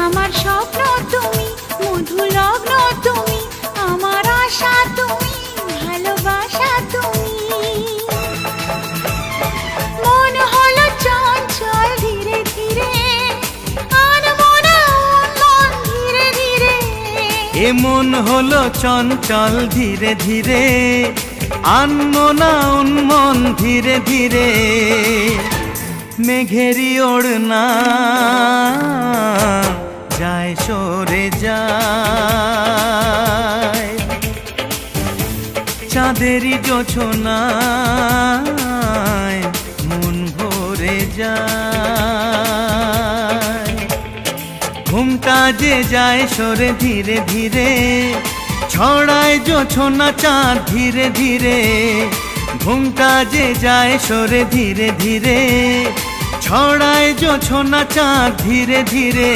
আমার স্বপ্ন তুমি, মধু লগ্ন তুমি, আমার আশা তুমি, ভালোবাসা তুমি। মন হলো চঞ্চল ধীরে ধীরে, আনমনা উন্মন ধীরে ধীরে। এ মন হলো চঞ্চল ধীরে ধীরে, আনমনা উন্মন ধীরে ধীরে। মেঘেরি ওড়না যায় সরে যায়, চাঁদেরই জোছনায় মন ভরে যায়। ঘুমটা যে যায় সরে ধীরে ধীরে, ছড়ায় জোছনা চাঁদ ধীরে ধীরে। ঘুমটা যে যায় সরে ধীরে ধীরে, ছড়ায় জোছনা চাঁদ ধীরে ধীরে।